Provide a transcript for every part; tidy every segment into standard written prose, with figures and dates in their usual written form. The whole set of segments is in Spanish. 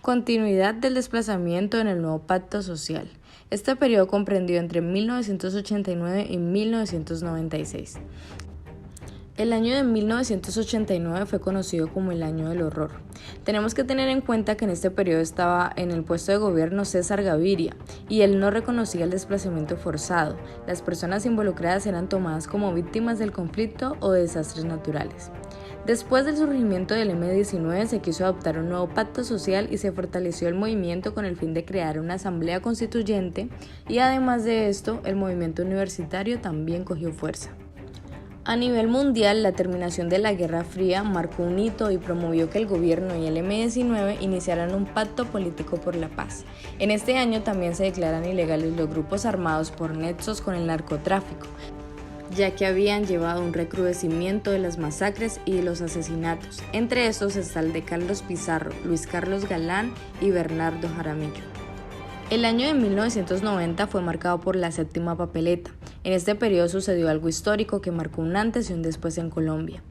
Continuidad del desplazamiento en el nuevo pacto social. Este periodo comprendió entre 1989 y 1996. El año de 1989 fue conocido como el año del horror. Tenemos que tener en cuenta que en este periodo estaba en el puesto de gobierno César Gaviria y él no reconocía el desplazamiento forzado. Las personas involucradas eran tomadas como víctimas del conflicto o de desastres naturales. Después del surgimiento del M-19 se quiso adoptar un nuevo pacto social y se fortaleció el movimiento con el fin de crear una asamblea constituyente y además de esto el movimiento universitario también cogió fuerza. A nivel mundial, la terminación de la Guerra Fría marcó un hito y promovió que el gobierno y el M-19 iniciaran un pacto político por la paz. En este año también se declaran ilegales los grupos armados por nexos con el narcotráfico, ya que habían llevado un recrudecimiento de las masacres y de los asesinatos. Entre estos está el de Carlos Pizarro, Luis Carlos Galán y Bernardo Jaramillo. El año de 1990 fue marcado por la séptima papeleta. En este periodo sucedió algo histórico que marcó un antes y un después en Colombia.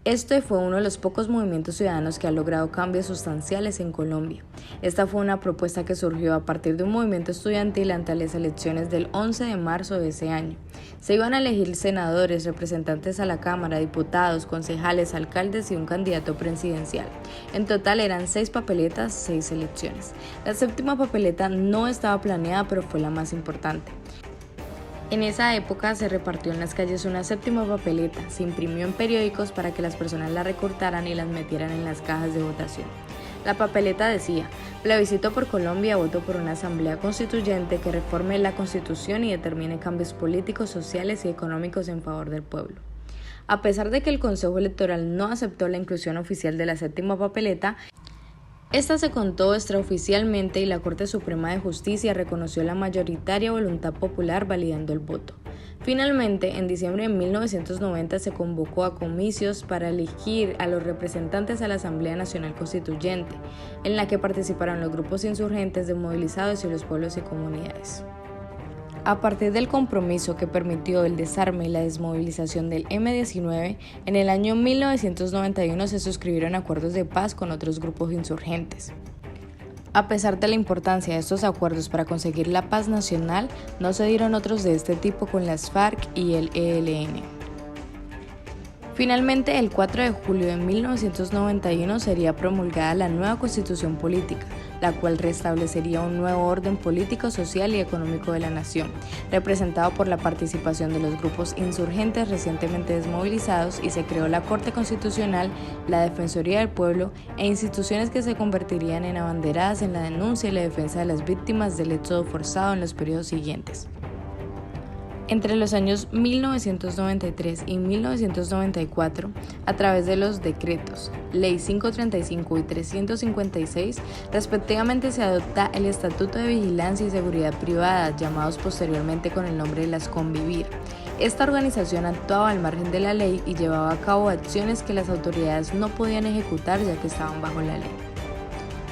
Este fue uno de los pocos movimientos ciudadanos que ha logrado cambios sustanciales en Colombia. Esta fue una propuesta que surgió a partir de un movimiento estudiantil ante las elecciones del 11 de marzo de ese año. Se iban a elegir senadores, representantes a la Cámara, diputados, concejales, alcaldes y un candidato presidencial. En total eran 6 papeletas, 6 elecciones. La séptima papeleta no estaba planeada, pero fue la más importante. En esa época se repartió en las calles una séptima papeleta, se imprimió en periódicos para que las personas la recortaran y las metieran en las cajas de votación. La papeleta decía: plebiscito por Colombia, voto por una asamblea constituyente que reforme la constitución y determine cambios políticos, sociales y económicos en favor del pueblo. A pesar de que el Consejo Electoral no aceptó la inclusión oficial de la séptima papeleta, esta se contó extraoficialmente y la Corte Suprema de Justicia reconoció la mayoritaria voluntad popular validando el voto. Finalmente, en diciembre de 1990 se convocó a comicios para elegir a los representantes a la Asamblea Nacional Constituyente, en la que participaron los grupos insurgentes desmovilizados y los pueblos y comunidades. A partir del compromiso que permitió el desarme y la desmovilización del M-19, en el año 1991 se suscribieron acuerdos de paz con otros grupos insurgentes. A pesar de la importancia de estos acuerdos para conseguir la paz nacional, no se dieron otros de este tipo con las FARC y el ELN. Finalmente, el 4 de julio de 1991 sería promulgada la nueva Constitución Política, la cual restablecería un nuevo orden político, social y económico de la nación, representado por la participación de los grupos insurgentes recientemente desmovilizados, y se creó la Corte Constitucional, la Defensoría del Pueblo e instituciones que se convertirían en abanderadas en la denuncia y la defensa de las víctimas del éxodo forzado en los periodos siguientes. Entre los años 1993 y 1994, a través de los decretos Ley 535 y 356, respectivamente se adopta el Estatuto de Vigilancia y Seguridad Privada, llamados posteriormente con el nombre de las Convivir. Esta organización actuaba al margen de la ley y llevaba a cabo acciones que las autoridades no podían ejecutar ya que estaban bajo la ley.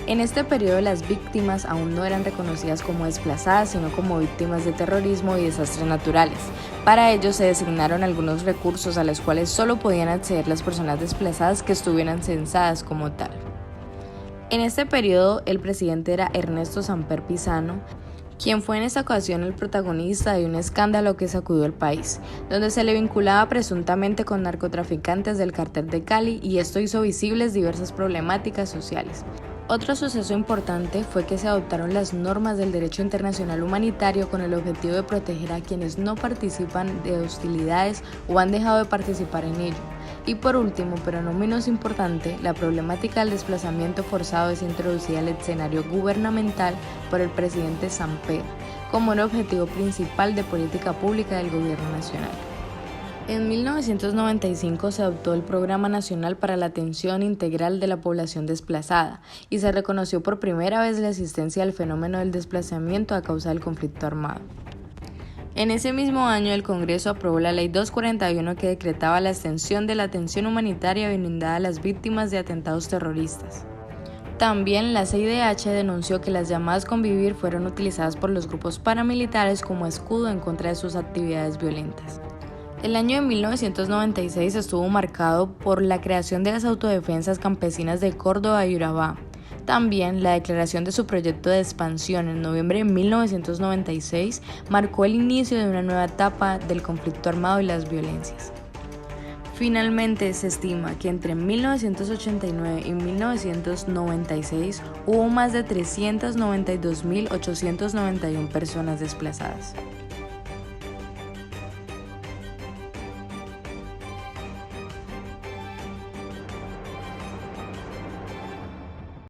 En este periodo las víctimas aún no eran reconocidas como desplazadas, sino como víctimas de terrorismo y desastres naturales. Para ello se designaron algunos recursos a los cuales solo podían acceder las personas desplazadas que estuvieran censadas como tal. En este periodo el presidente era Ernesto Samper Pizano, quien fue en esta ocasión el protagonista de un escándalo que sacudió el país, donde se le vinculaba presuntamente con narcotraficantes del Cártel de Cali, y esto hizo visibles diversas problemáticas sociales. Otro suceso importante fue que se adoptaron las normas del derecho internacional humanitario con el objetivo de proteger a quienes no participan de hostilidades o han dejado de participar en ello. Y por último, pero no menos importante, la problemática del desplazamiento forzado es introducida al escenario gubernamental por el presidente Samper como un objetivo principal de política pública del gobierno nacional. En 1995 se adoptó el Programa Nacional para la Atención Integral de la Población Desplazada y se reconoció por primera vez la existencia del fenómeno del desplazamiento a causa del conflicto armado. En ese mismo año el Congreso aprobó la Ley 241 que decretaba la extensión de la atención humanitaria brindada a las víctimas de atentados terroristas. También la CIDH denunció que las llamadas Convivir fueron utilizadas por los grupos paramilitares como escudo en contra de sus actividades violentas. El año de 1996 estuvo marcado por la creación de las autodefensas campesinas de Córdoba y Urabá. También la declaración de su proyecto de expansión en noviembre de 1996 marcó el inicio de una nueva etapa del conflicto armado y las violencias. Finalmente, se estima que entre 1989 y 1996 hubo más de 392.891 personas desplazadas.